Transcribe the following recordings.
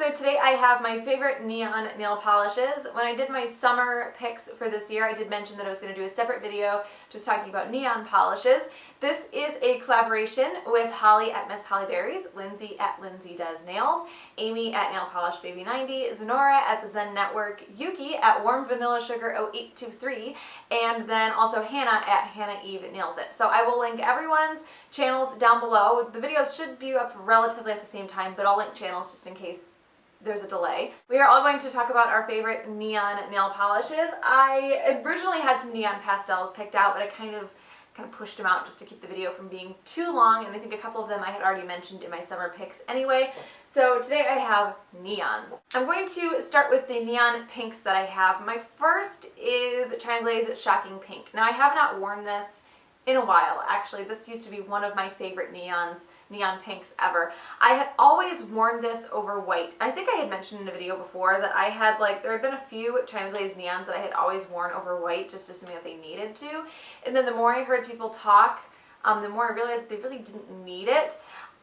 So today I have my favorite neon nail polishes. When I did my summer picks for this year, I did mention that I was going to do a separate video just talking about neon polishes. This is a collaboration with Holly at Miss Holly Berries, Lindsay at Lindsay Does Nails, Amy at Nail Polish Baby 90, Zenora at the Zen Network, Yuki at Warm Vanilla Sugar 0823, and then also Hannah at Hannah Eve Nails It. So I will link everyone's channels down below. The videos should be up relatively at the same time, but I'll link channels just in case there's a delay. We are all going to talk about our favorite neon nail polishes. I originally had some neon pastels picked out, but I kind of pushed them out just to keep the video from being too long, and I think a couple of them I had already mentioned in my summer picks anyway. So today I have neons. I'm going to start with the neon pinks that I have. My first is China Glaze Shocking Pink. Now I have not worn this in a while, actually. This used to be one of my favorite neon pinks ever. I had always worn this over white. I think I had mentioned in a video before that I had there had been a few China Glaze neons that I had always worn over white, just assuming that they needed to. And then the more I heard people talk, the more I realized that they really didn't need it.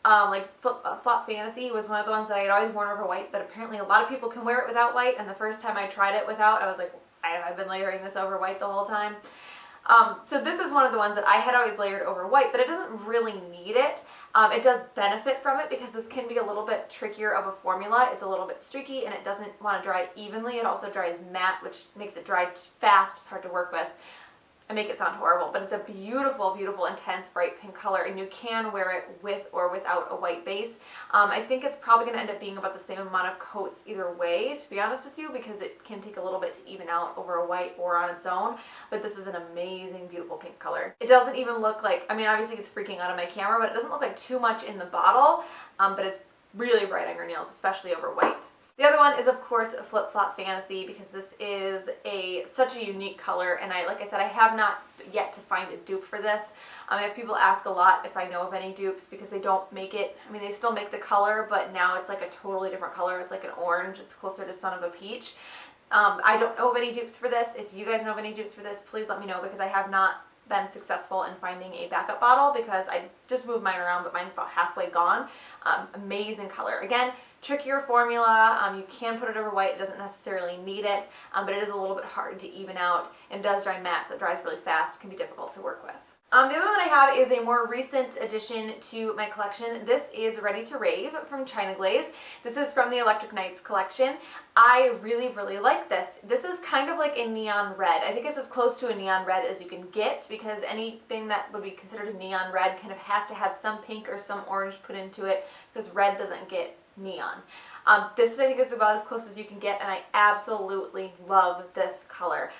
Flop Fantasy was one of the ones that I had always worn over white, but apparently a lot of people can wear it without white, and the first time I tried it without, I was like, I've been layering this over white the whole time. So this is one of the ones that I had always layered over white, but it doesn't really need it. It does benefit from it because this can be a little bit trickier of a formula. It's a little bit streaky and it doesn't want to dry evenly. It also dries matte, which makes it dry fast. It's hard to work with. I make it sound horrible, but it's a beautiful, beautiful, intense, bright pink color, and you can wear it with or without a white base. I think it's probably going to end up being about the same amount of coats either way, to be honest with you, because it can take a little bit to even out over a white or on its own, but this is an amazing, beautiful pink color. It doesn't even look like, I mean, obviously it's freaking out on my camera, but it doesn't look like too much in the bottle, but it's really bright on your nails, especially over white. The other one is, of course, a Flip Flop Fantasy, because this is such a unique color, and like I said, I have not yet to find a dupe for this. I have people ask a lot if I know of any dupes, because they don't make it. I mean, they still make the color, but now it's like a totally different color. It's like an orange. It's closer to Son of a Peach. I don't know of any dupes for this. If you guys know of any dupes for this, please let me know, because I have not been successful in finding a backup bottle, because I just moved mine around, but mine's about halfway gone. Amazing color. Again, trickier formula. You can put it over white. It doesn't necessarily need it, but it is a little bit hard to even out, and does dry matte, so it dries really fast. It can be difficult to work with. The other one I have is a more recent addition to my collection. This is Ready to Rave from China Glaze. This is from the Electric Nights collection. I really, really like this. This is kind of like a neon red. I think it's as close to a neon red as you can get, because anything that would be considered a neon red kind of has to have some pink or some orange put into it, because red doesn't get neon. This I think is about as close as you can get, and I absolutely love this color.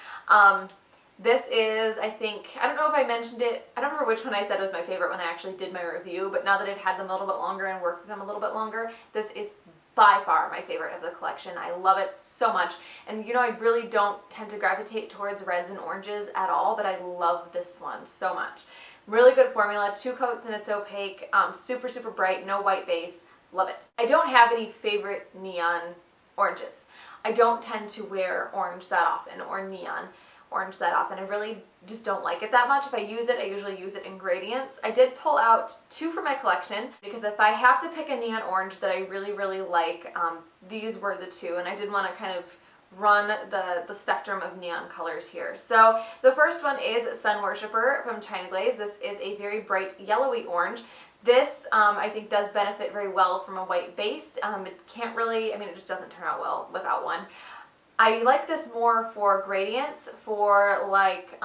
This is, I think, I don't know if I mentioned it, I don't remember which one I said was my favorite when I actually did my review, but now that I've had them a little bit longer and worked with them a little bit longer, this is by far my favorite of the collection. I love it so much, and you know, I really don't tend to gravitate towards reds and oranges at all, but I love this one so much. Really good formula, 2 coats and it's opaque, super, super bright, no white base. Love it. I don't have any favorite neon oranges. I don't tend to wear orange that often, or neon orange that often. I really just don't like it that much. If I use it, I usually use it in gradients. I did pull out 2 from my collection, because if I have to pick a neon orange that I really, really like, these were the 2, and I did want to kind of run the spectrum of neon colors here. So the first one is Sun Worshipper from China Glaze. This is a very bright yellowy orange. This, I think, does benefit very well from a white base. It can't really, I mean, it just doesn't turn out well without one. I like this more for gradients, for like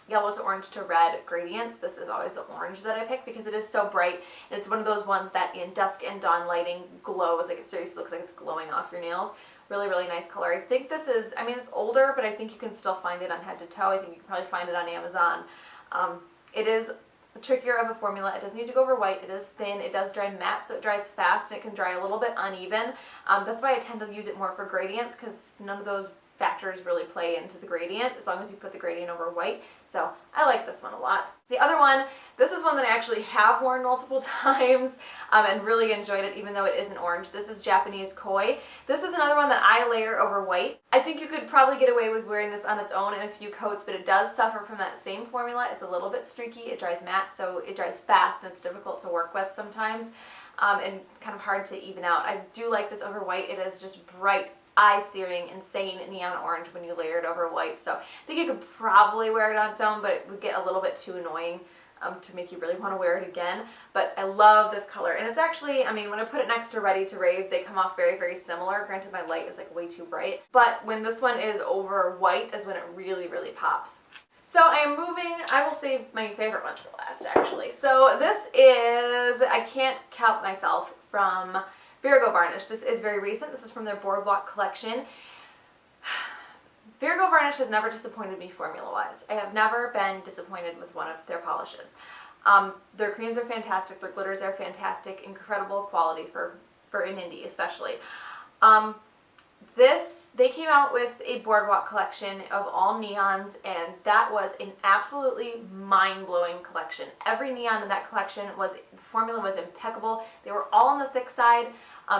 yellow to orange to red gradients. This is always the orange that I pick, because it is so bright, and it's one of those ones that in dusk and dawn lighting glows, like it seriously looks like it's glowing off your nails. Really, really nice color. I think this is, I mean, it's older, but I think you can still find it on head to toe. I think you can probably find it on Amazon. It is trickier of a formula. It doesn't need to go over white. It is thin. It does dry matte, so it dries fast, and it can dry a little bit uneven. That's why I tend to use it more for gradients, because none of those factors really play into the gradient as long as you put the gradient over white. So I like this one a lot. The other one, this is one that I actually have worn multiple times and really enjoyed it, even though it is an orange. This is Japanese Koi. This is another one that I layer over white. I think you could probably get away with wearing this on its own in a few coats, but it does suffer from that same formula. It's a little bit streaky. It dries matte, so it dries fast, and it's difficult to work with sometimes. and kind of hard to even out. I do like this over white. It is just bright, eye-searing, insane neon orange when you layer it over white. So I think you could probably wear it on its own, but it would get a little bit too annoying to make you really want to wear it again. But I love this color, and it's actually, I mean, when I put it next to Ready to Rave, they come off very, very similar. Granted, my light is like way too bright, but when this one is over white is when it really, really pops. So I am moving, I will save my favorite ones for last actually. So this is I Can't Kelp Myself from Virago Varnish. This is very recent. This is from their Boardwalk collection. Virago Varnish has never disappointed me formula-wise. I have never been disappointed with one of their polishes. Their creams are fantastic, their glitters are fantastic, incredible quality for an indie especially. They came out with a Boardwalk collection of all neons, and that was an absolutely mind-blowing collection. Every neon in that collection the formula was impeccable. They were all on the thick side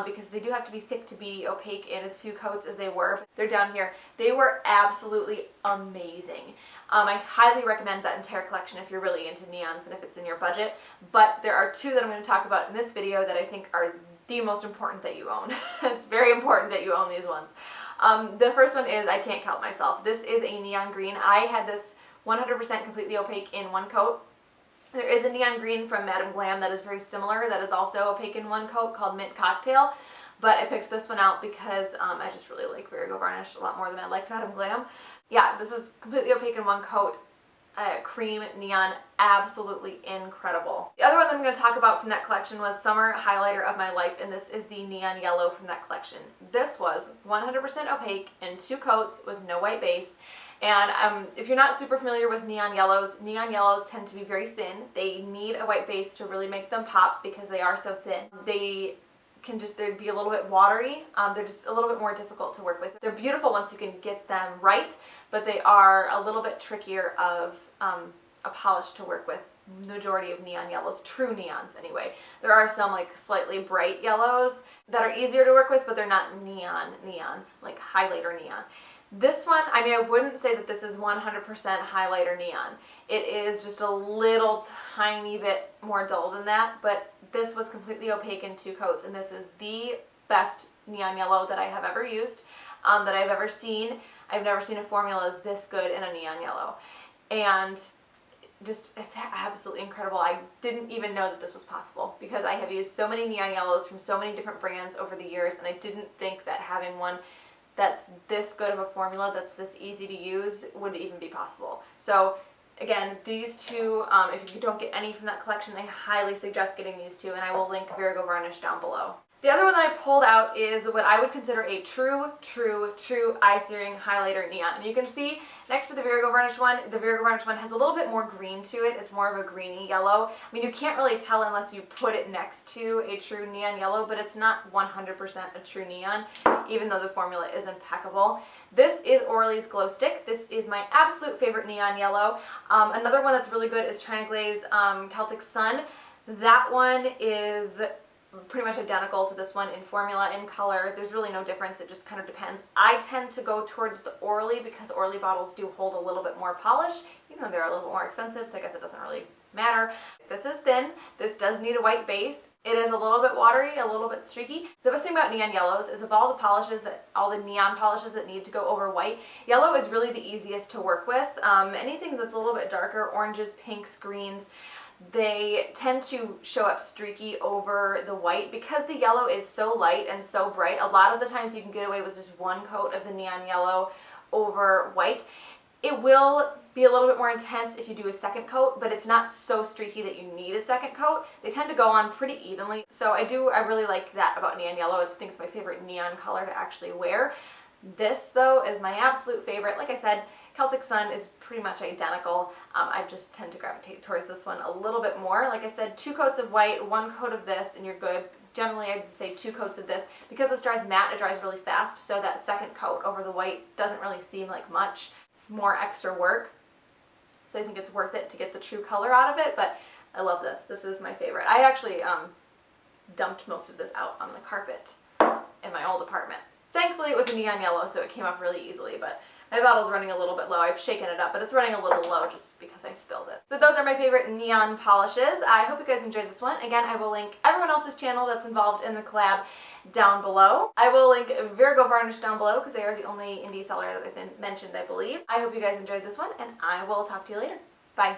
because they do have to be thick to be opaque in as few coats as they were. They're down here. They were absolutely amazing. I highly recommend that entire collection if you're really into neons and if it's in your budget. But there are two that I'm going to talk about in this video that I think are the most important that you own. It's very important that you own these ones. The first one is I Can't Kelp Myself. This is a neon green. I had this 100% completely opaque in one coat. There is a neon green from Madame Glam that is very similar, that is also opaque in one coat, called Mint Cocktail. But I picked this one out because I just really like Virago Varnish a lot more than I like Madame Glam. Yeah, this is completely opaque in one coat. Cream neon, absolutely incredible. The other one that I'm going to talk about from that collection was Summer Highlighter of My Life, and this is the neon yellow from that collection. This was 100% opaque in two coats with no white base. And if you're not super familiar with neon yellows tend to be very thin. They need a white base to really make them pop because they are so thin. They'd be a little bit watery. They're just a little bit more difficult to work with. They're beautiful once you can get them right, but they are a little bit trickier of a polish to work with. Majority of neon yellows, true neons anyway. There are some like slightly bright yellows that are easier to work with, but they're not neon, like highlighter neon. This one, I mean, I wouldn't say that this is 100% highlighter neon. It is just a little tiny bit more dull than that, but this was completely opaque in two coats, and this is the best neon yellow that I have ever used, that I've ever seen. I've never seen a formula this good in a neon yellow. And just, it's absolutely incredible. I didn't even know that this was possible because I have used so many neon yellows from so many different brands over the years, and I didn't think that having one that's this good of a formula, that's this easy to use, would even be possible. So again, these two, if you don't get any from that collection, I highly suggest getting these two, and I will link Virago Varnish down below. The other one that I pulled out is what I would consider a true eye-searing highlighter neon. And you can see next to the Virago Varnish one, the Virago Varnish one has a little bit more green to it. It's more of a greeny yellow. I mean, you can't really tell unless you put it next to a true neon yellow, but it's not 100% a true neon, even though the formula is impeccable. This is Orly's Glowstick. This is my absolute favorite neon yellow. Another one that's really good is China Glaze Celtic Sun. That one is pretty much identical to this one in formula, in color. There's really no difference. It just kind of depends. I tend to go towards the Orly because Orly bottles do hold a little bit more polish. You know, they're a little more expensive, so I guess it doesn't really matter. This is thin. This does need a white base. It is a little bit watery, a little bit streaky. The best thing about neon yellows is of all the neon polishes that need to go over white, yellow is really the easiest to work with. Anything that's a little bit darker, oranges, pinks, greens, they tend to show up streaky over the white because the yellow is so light and so bright. A lot of the times you can get away with just one coat of the neon yellow over white. It will be a little bit more intense if you do a second coat, but it's not so streaky that you need a second coat. They tend to go on pretty evenly. So I really like that about neon yellow. I think it's my favorite neon color to actually wear. This though is my absolute favorite. Like I said, Celtic Sun is pretty much identical. I just tend to gravitate towards this one a little bit more. Like I said, 2 coats of white, 1 coat of this, and you're good. Generally, I'd say 2 coats of this. Because this dries matte, it dries really fast, so that second coat over the white doesn't really seem like much more extra work. So I think it's worth it to get the true color out of it, but I love this. This is my favorite. I actually dumped most of this out on the carpet in my old apartment. Thankfully, it was a neon yellow, so it came off really easily, but My bottle's running a little bit low. I've shaken it up, but it's running a little low just because I spilled it. So those are my favorite neon polishes. I hope you guys enjoyed this one. Again, I will link everyone else's channel that's involved in the collab down below. I will link Virago Varnish down below because they are the only indie seller that I've mentioned, I believe. I hope you guys enjoyed this one, and I will talk to you later. Bye.